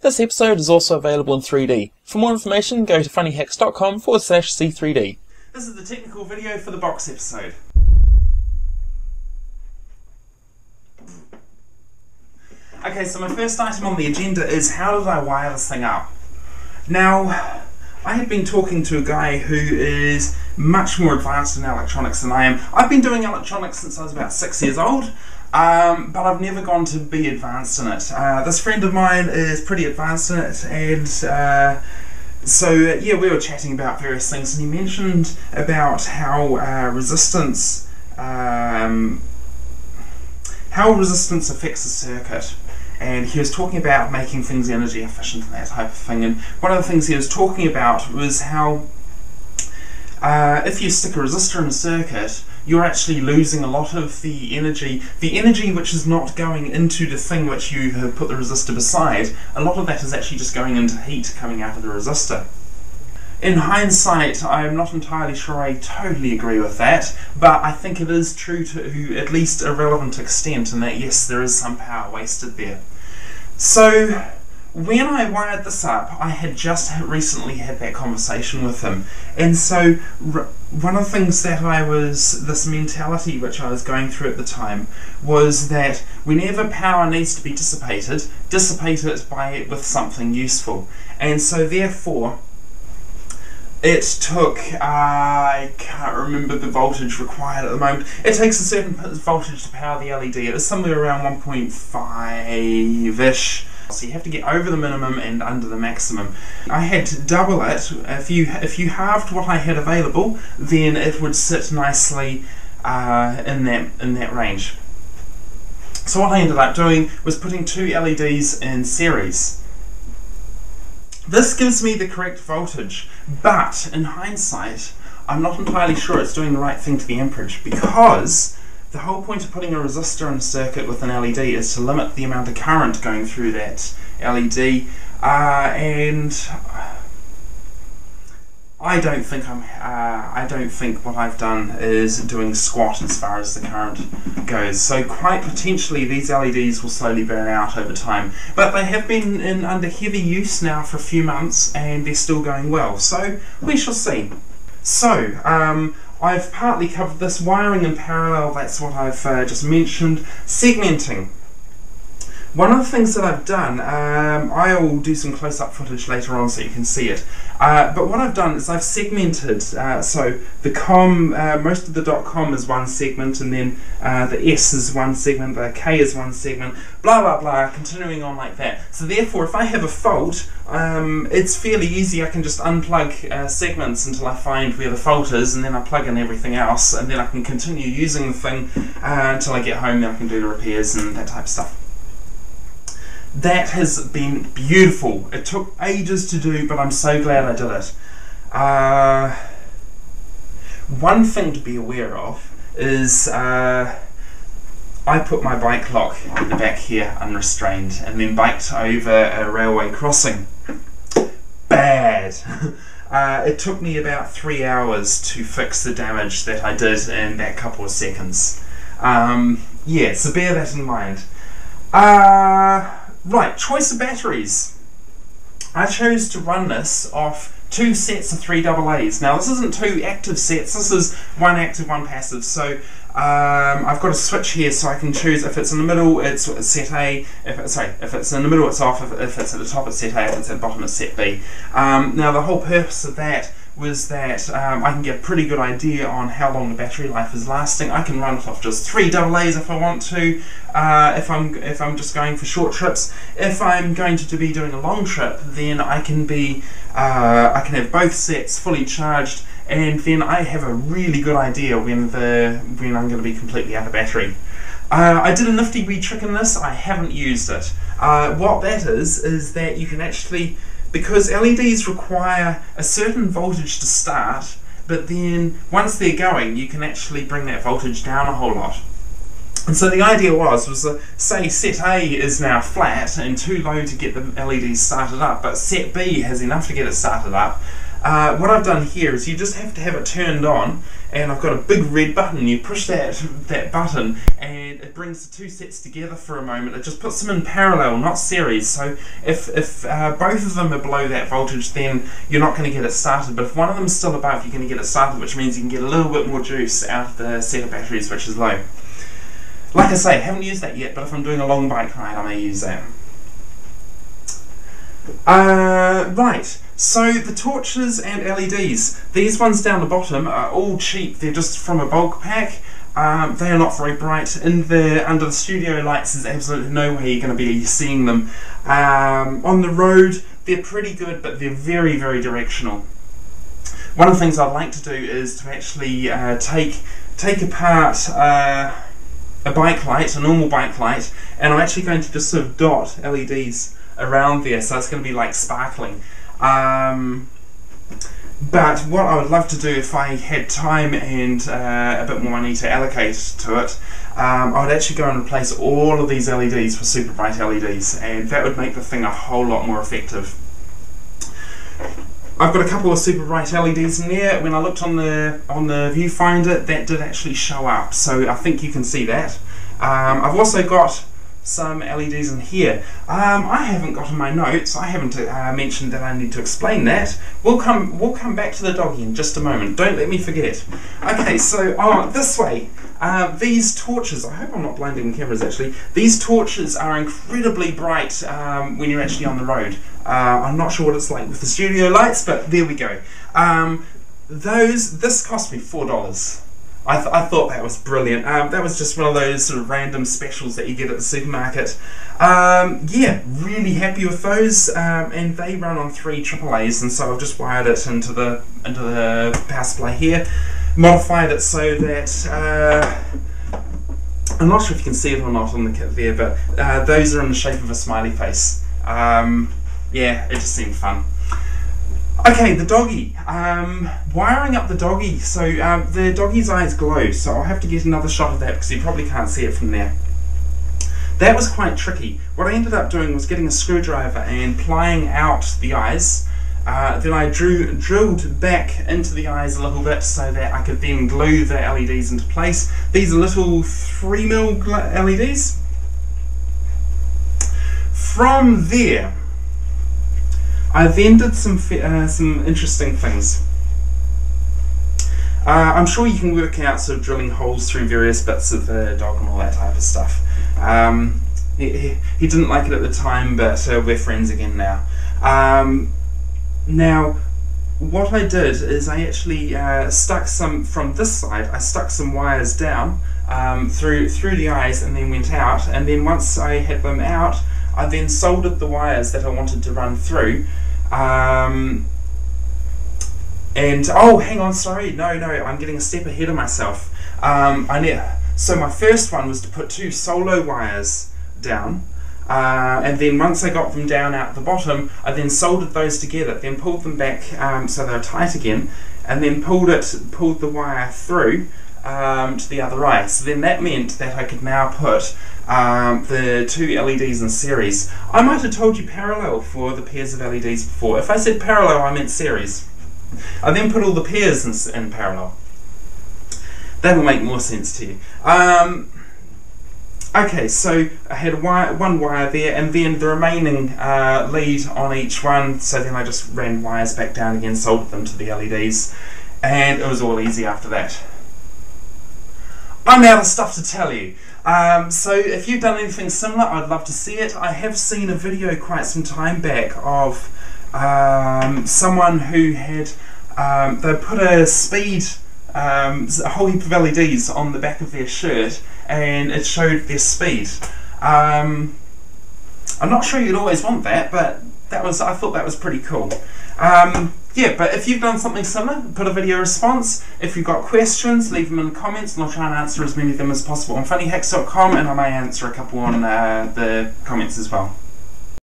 This episode is also available in 3D. For more information, go to funnyhacks.com/C3D. This is the technical video for the box episode. Okay, so my first item on the agenda is how did I wire this thing up? Now, I had been talking to a guy who is much more advanced in electronics than I am. I've been doing electronics since I was about 6 years old. But I've never gone to be advanced in it. This friend of mine is pretty advanced in it, and so yeah, we were chatting about various things, and he mentioned about how resistance affects the circuit, and he was talking about making things energy efficient and that type of thing. And one of the things he was talking about was how if you stick a resistor in a circuit, you're actually losing a lot of the energy which is not going into the thing which you have put the resistor beside. A lot of that is actually just going into heat coming out of the resistor. In hindsight, I'm not entirely sure I totally agree with that, but I think it is true to at least a relevant extent in that yes, there is some power wasted there. So when I wired this up, I had just recently had that conversation with him, and so one of the things that this mentality which I was going through at the time was that whenever power needs to be dissipated, dissipate it with something useful. And so therefore, it took, I can't remember the voltage required at the moment. It takes a certain voltage to power the LED. It was somewhere around 1.5-ish. So you have to get over the minimum and under the maximum. I had to double it. If you halved what I had available, then it would sit nicely in that range. So what I ended up doing was putting two LEDs in series. This gives me the correct voltage, but in hindsight, I'm not entirely sure it's doing the right thing to the amperage, because the whole point of putting a resistor in a circuit with an LED is to limit the amount of current going through that LED, and I don't think what I've done is doing squat as far as the current goes. So quite potentially these LEDs will slowly burn out over time, but they have been under heavy use now for a few months, and they're still going well. So we shall see. So I've partly covered this. Wiring in parallel, that's what I've just mentioned. Segmenting. One of the things that I've done, I'll do some close-up footage later on so you can see it, but what I've done is I've segmented, so the COM, most of the .com is one segment, and then the S is one segment, the K is one segment, blah blah blah, continuing on like that. So therefore, if I have a fault, it's fairly easy. I can just unplug segments until I find where the fault is, and then I plug in everything else, and then I can continue using the thing until I get home. Then I can do the repairs and that type of stuff. That has been beautiful. It took ages to do, but I'm so glad I did it. One thing to be aware of is I put my bike lock in the back here unrestrained, and then biked over a railway crossing. Bad! It took me about 3 hours to fix the damage that I did in that couple of seconds. Yeah, so bear that in mind. Right, choice of batteries. I chose to run this off 2 sets of 3 AA's. Now this isn't 2 active sets, this is 1 active, 1 passive. So I've got a switch here so I can choose if it's in the middle it's set A, if it's in the middle it's off, if it's at the top it's set A, if it's at the bottom it's set B. Now the whole purpose of that was that I can get a pretty good idea on how long the battery life is lasting. I can run it off just 3 AA's if I want to, if I'm just going for short trips. If I'm going to be doing a long trip, then I can have both sets fully charged, and then I have a really good idea when I'm going to be completely out of battery. I did a nifty wee trick in this. I haven't used it. What that is that you can actually, because LEDs require a certain voltage to start, but then once they're going, you can actually bring that voltage down a whole lot. And so the idea was say set A is now flat and too low to get the LEDs started up, but set B has enough to get it started up. what I've done here is you just have to have it turned on, and I've got a big red button. You push that button and it brings the two sets together for a moment. It just puts them in parallel, not series. So if both of them are below that voltage, then you're not going to get it started, but if one of them is still above, you're going to get it started, which means you can get a little bit more juice out of the set of batteries which is low. Like I say, haven't used that yet, but if I'm doing a long bike ride I may use that. Right, so the torches and LEDs, these ones down the bottom are all cheap. They're just from a bulk pack. They are not very bright. Under the studio lights there's absolutely no way you're going to be seeing them. On the road they're pretty good, but they're very, very directional. One of the things I'd like to do is to actually take apart a bike light, a normal bike light, and I'm actually going to just sort of dot LEDs around there, so it's going to be like sparkling. But what I would love to do if I had time and a bit more money to allocate to it, I would actually go and replace all of these LEDs with super bright LEDs, and that would make the thing a whole lot more effective. I've got a couple of super bright LEDs in there. When I looked on the viewfinder, that did actually show up, so I think you can see that. I've also got some LEDs in here. I haven't got in my notes, I haven't mentioned that I need to explain that. We'll come back to the doggy in just a moment, don't let me forget. Okay, so this way, these torches, I hope I'm not blinding cameras actually, these torches are incredibly bright when you're actually on the road. I'm not sure what it's like with the studio lights, but there we go. This cost me $4. I thought that was brilliant. That was just one of those sort of random specials that you get at the supermarket. Yeah, really happy with those, and they run on 3 AAAs, and so I've just wired it into the power supply here, modified it so that I'm not sure if you can see it or not on the kit there, but those are in the shape of a smiley face. Yeah, it just seemed fun. Okay, the doggy. Wiring up the doggy. So the doggy's eyes glow, so I'll have to get another shot of that because you probably can't see it from there. That was quite tricky. What I ended up doing was getting a screwdriver and plying out the eyes. Then I drilled back into the eyes a little bit so that I could then glue the LEDs into place. These are little 3mm LEDs. From there, I then did some interesting things. I'm sure you can work out sort of drilling holes through various bits of the dog and all that type of stuff. He didn't like it at the time, but we're friends again now. Now, what I did is I actually stuck some, from this side, I stuck some wires down through the eyes and then went out, and then once I had them out, I then soldered the wires that I wanted to run through. And oh, hang on, sorry, no, I'm getting a step ahead of myself. So my first one was to put 2 solo wires down, and then once I got them down out the bottom, I then soldered those together, then pulled them back so they were tight again, and then pulled the wire through to the other eye. So then that meant that I could now put the 2 LEDs in series. I might have told you parallel for the pairs of LEDs before. If I said parallel, I meant series. I then put all the pairs in parallel. That will make more sense to you. Okay, so I had one wire there, and then the remaining lead on each one, so then I just ran wires back down again, soldered them to the LEDs, and it was all easy after that. I'm out of stuff to tell you. So if you've done anything similar, I'd love to see it. I have seen a video quite some time back of someone who had they put a speed, a whole heap of LEDs on the back of their shirt, and it showed their speed. I'm not sure you'd always want that, but I thought that was pretty cool. Yeah, but if you've done something similar, put a video response. If you've got questions, leave them in the comments, and I'll try and answer as many of them as possible on funnyhacks.com, and I may answer a couple on the comments as well.